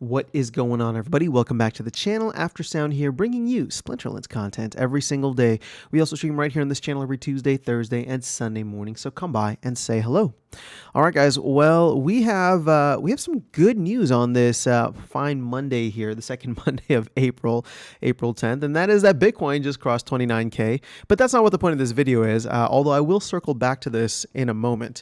What is going on, everybody? Welcome back to the channel. Aftersound here, bringing you Splinterlands content every single day. We also stream right here on this channel every Tuesday, Thursday, and Sunday morning, so come by and say hello. All right, guys. Well, we have some good news on this fine Monday here, the second Monday of April 10th, and that is that Bitcoin just crossed 29K. But that's not what the point of this video is, although I will circle back to this in a moment.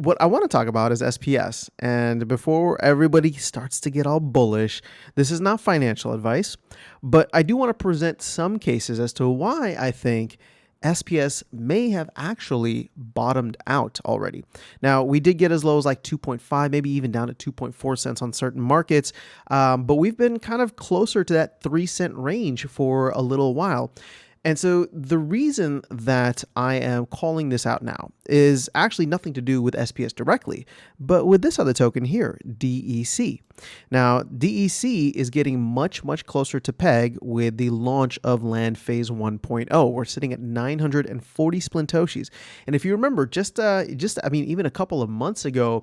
What I want to talk about is SPS. And before everybody starts to get all bullish, this is not financial advice, but I do want to present some cases as to why I think SPS may have actually bottomed out already. Now, we did get as low as like 2.5, maybe even down to 2.4 cents on certain markets, but we've been kind of closer to that 3-cent range for a little while. And so the reason that I am calling this out now is actually nothing to do with SPS directly, but with this other token here, DEC. Now, DEC is getting much, much closer to peg with the launch of Land Phase 1.0. We're sitting at 940 Splintoshis. And if you remember, even a couple of months ago,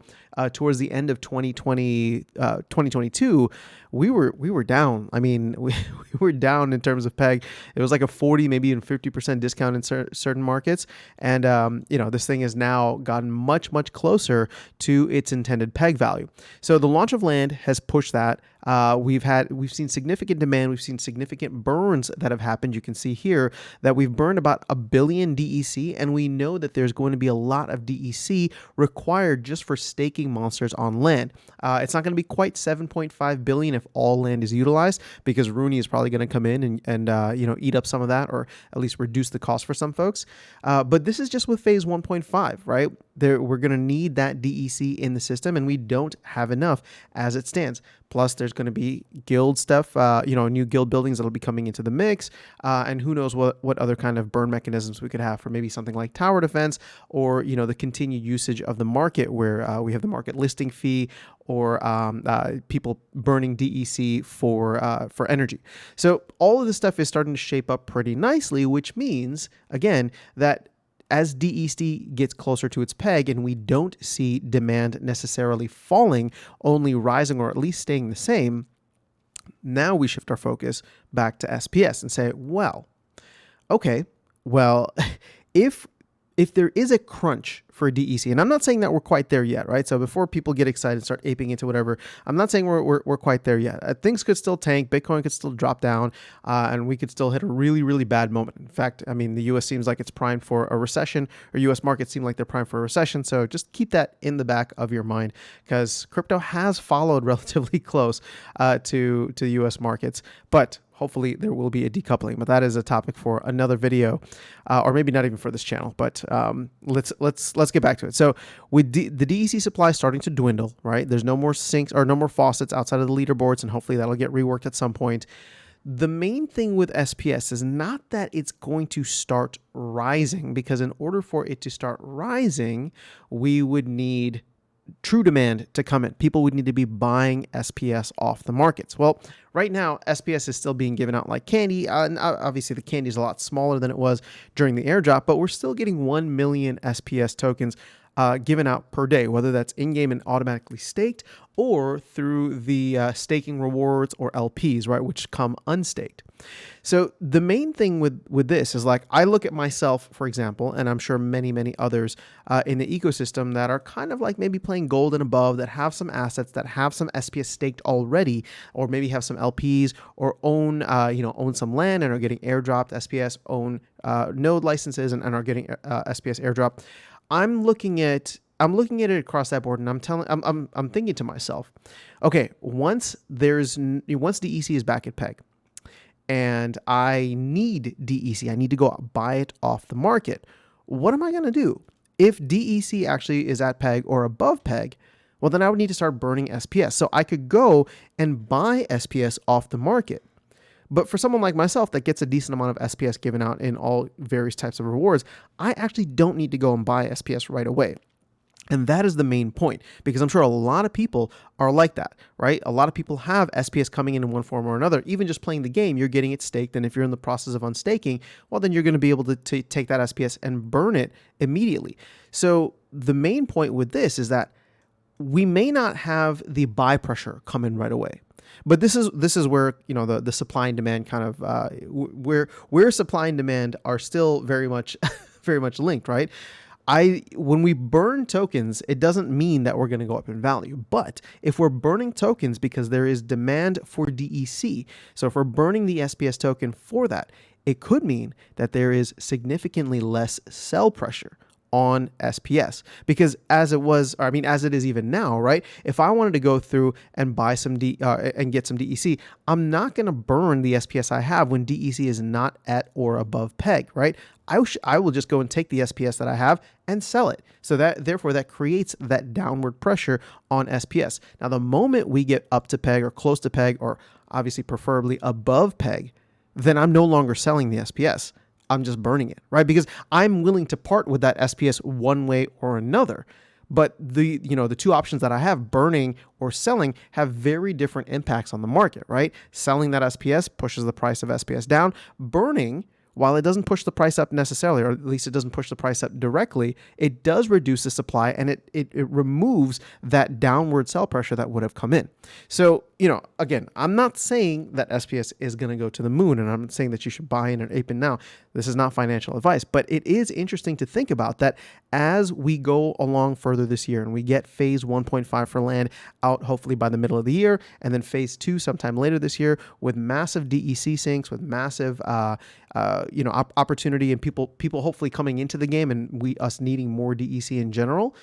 towards the end of 2022, we were down. I mean, we were down in terms of peg. It was like a 40, maybe even 50% discount in certain markets. And, this thing has now gotten much, much closer to its intended peg value. So the launch of Land has pushed that. We've seen significant demand. We've seen significant burns that have happened. You can see here that we've burned about 1 billion DEC, and we know that there's going to be a lot of DEC required just for staking monsters on Land. It's not going to be quite 7.5 billion if all Land is utilized, because Rooney is probably going to come in and eat up some of that, or at least reduce the cost for some folks. But this is just with phase 1.5, right? We're going to need that DEC in the system, and we don't have enough as it stands. Plus, there's going to be guild stuff, new guild buildings that'll be coming into the mix, and who knows what other kind of burn mechanisms we could have for maybe something like tower defense, or the continued usage of the market where we have the market listing fee, or people burning DEC for energy. So all of this stuff is starting to shape up pretty nicely, which means, again, that as DEC gets closer to its peg and we don't see demand necessarily falling, only rising or at least staying the same, now we shift our focus back to SPS and say, if there is a crunch for DEC, and I'm not saying that we're quite there yet, right? So before people get excited and start aping into whatever, I'm not saying we're quite there yet. Things could still tank, Bitcoin could still drop down, and we could still hit a really, really bad moment. In fact, I mean, the US seems like it's primed for a recession, or US markets seem like they're primed for a recession. So just keep that in the back of your mind, because crypto has followed relatively close to the US markets, but hopefully there will be a decoupling, but that is a topic for another video, or maybe not even for this channel. But let's get back to it. So with the DEC supply starting to dwindle, right? There's no more sinks or no more faucets outside of the leaderboards, and hopefully that'll get reworked at some point. The main thing with SPS is not that it's going to start rising, because in order for it to start rising, we would need true demand to come in. People would need to be buying SPS off the markets. Well, right now, SPS is still being given out like candy. And obviously, the candy is a lot smaller than it was during the airdrop, but we're still getting 1 million SPS tokens given out per day, whether that's in-game and automatically staked, or through the staking rewards or LPs, right, which come unstaked. So the main thing with this is, like, I look at myself, for example, and I'm sure many, many others in the ecosystem that are kind of like maybe playing gold and above, that have some assets, that have some SPS staked already, or maybe have some LPs, or own some land and are getting airdropped SPS, own node licenses and are getting SPS airdrop. I'm looking at it across that board, and I'm thinking to myself, okay, once DEC is back at peg, and I need DEC, I need to go buy it off the market. What am I going to do? If DEC actually is at peg or above peg, well, then I would need to start burning SPS. So I could go and buy SPS off the market. But for someone like myself that gets a decent amount of SPS given out in all various types of rewards, I actually don't need to go and buy SPS right away. And that is the main point, because I'm sure a lot of people are like that, right? A lot of people have SPS coming in one form or another. Even just playing the game, you're getting it staked. And if you're in the process of unstaking, well, then you're going to be able to take that SPS and burn it immediately. So the main point with this is that we may not have the buy pressure come in right away. But this is where, you know, the supply and demand kind of where supply and demand are still very much very much linked, right? When we burn tokens, it doesn't mean that we're going to go up in value. But if we're burning tokens because there is demand for DEC, so if we're burning the SPS token for that, it could mean that there is significantly less sell pressure on SPS, because as it is even now, right? If I wanted to go through and buy some and get some DEC, I'm not going to burn the SPS I have when DEC is not at or above peg, right? I will just go and take the SPS that I have and sell it. So therefore that creates that downward pressure on SPS. Now, the moment we get up to peg or close to peg, or obviously preferably above peg, then I'm no longer selling the SPS. I'm just burning it, right? Because I'm willing to part with that SPS one way or another. But the two options that I have, burning or selling, have very different impacts on the market, right? Selling that SPS pushes the price of SPS down. Burning, while it doesn't push the price up necessarily, or at least it doesn't push the price up directly, it does reduce the supply, and it removes that downward sell pressure that would have come in. So, again, I'm not saying that SPS is going to go to the moon, and I'm not saying that you should buy in and ape in now. This is not financial advice, but it is interesting to think about that as we go along further this year and we get phase 1.5 for land out hopefully by the middle of the year, and then phase 2 sometime later this year with massive DEC sinks, with massive opportunity, and people hopefully coming into the game, and us needing more DEC in general.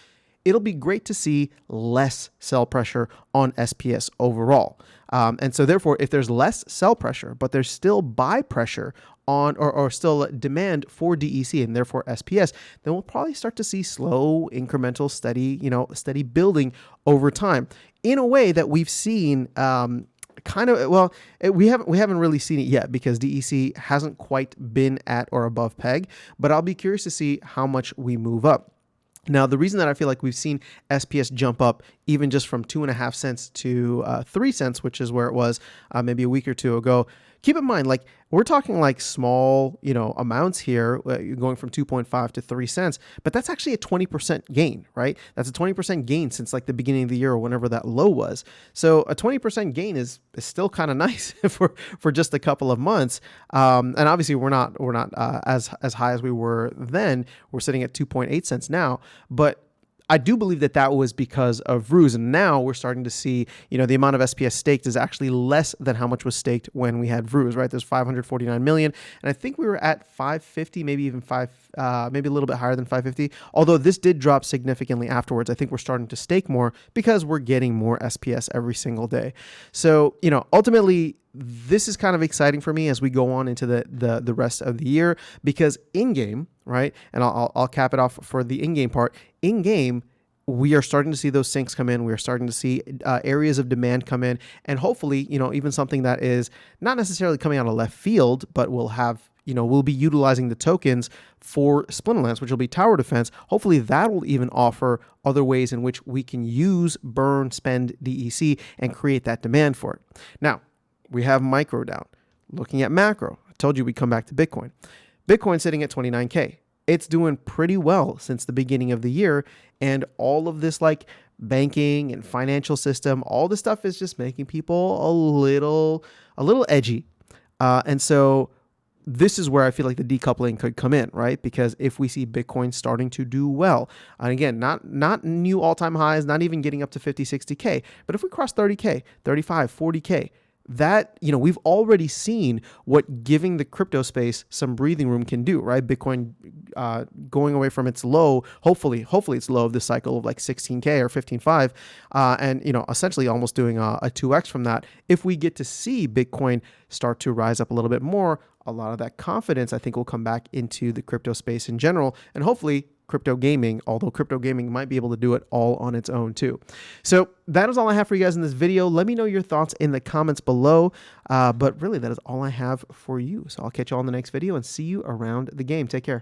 It'll be great to see less sell pressure on SPS overall. And so therefore, if there's less sell pressure, but there's still buy pressure on, or still demand for DEC and therefore SPS, then we'll probably start to see slow, incremental, steady building over time in a way that we've seen, we haven't really seen it yet because DEC hasn't quite been at or above peg, but I'll be curious to see how much we move up. Now, the reason that I feel like we've seen SPS jump up even just from 2.5 cents to 3 cents, which is where it was maybe a week or two ago. Keep in mind, like, we're talking like small, amounts here, going from 2.5 to 3 cents, but that's actually a 20% gain, right? That's a 20% gain since like the beginning of the year or whenever that low was. So a 20% gain is still kind of nice for just a couple of months. And obviously we're not as high as we were then. We're sitting at 2.8 cents now, but I do believe that was because of Ruse, and now we're starting to see, the amount of SPS staked is actually less than how much was staked when we had Ruse, right? There's 549 million, and I think we were at 550, maybe even maybe a little bit higher than 550. Although this did drop significantly afterwards. I think we're starting to stake more because we're getting more SPS every single day. So, ultimately, this is kind of exciting for me as we go on into the rest of the year, because in-game, right, and I'll cap it off for the in-game part. In-game, we are starting to see those sinks come in. We are starting to see areas of demand come in, and hopefully, even something that is not necessarily coming out of left field, but will have, we'll be utilizing the tokens for Splinterlands, which will be tower defense. Hopefully that will even offer other ways in which we can use, burn, spend DEC and create that demand for it. Now, we have micro down. Looking at macro, I told you we'd come back to Bitcoin. Bitcoin sitting at 29K. It's doing pretty well since the beginning of the year, and all of this like banking and financial system, all this stuff is just making people a little edgy. And so this is where I feel like the decoupling could come in, right? Because if we see Bitcoin starting to do well, and again, not new all-time highs, not even getting up to 50, 60K, but if we cross 30K, 35, 40K, that, we've already seen what giving the crypto space some breathing room can do, right? Bitcoin going away from its low, hopefully its low of this cycle of like 16K or 15.5, and, essentially almost doing a 2x from that. If we get to see Bitcoin start to rise up a little bit more, a lot of that confidence, I think, will come back into the crypto space in general, and hopefully crypto gaming, although crypto gaming might be able to do it all on its own too. So that is all I have for you guys in this video. Let me know your thoughts in the comments below. But really, that is all I have for you. So I'll catch you all in the next video and see you around the game. Take care.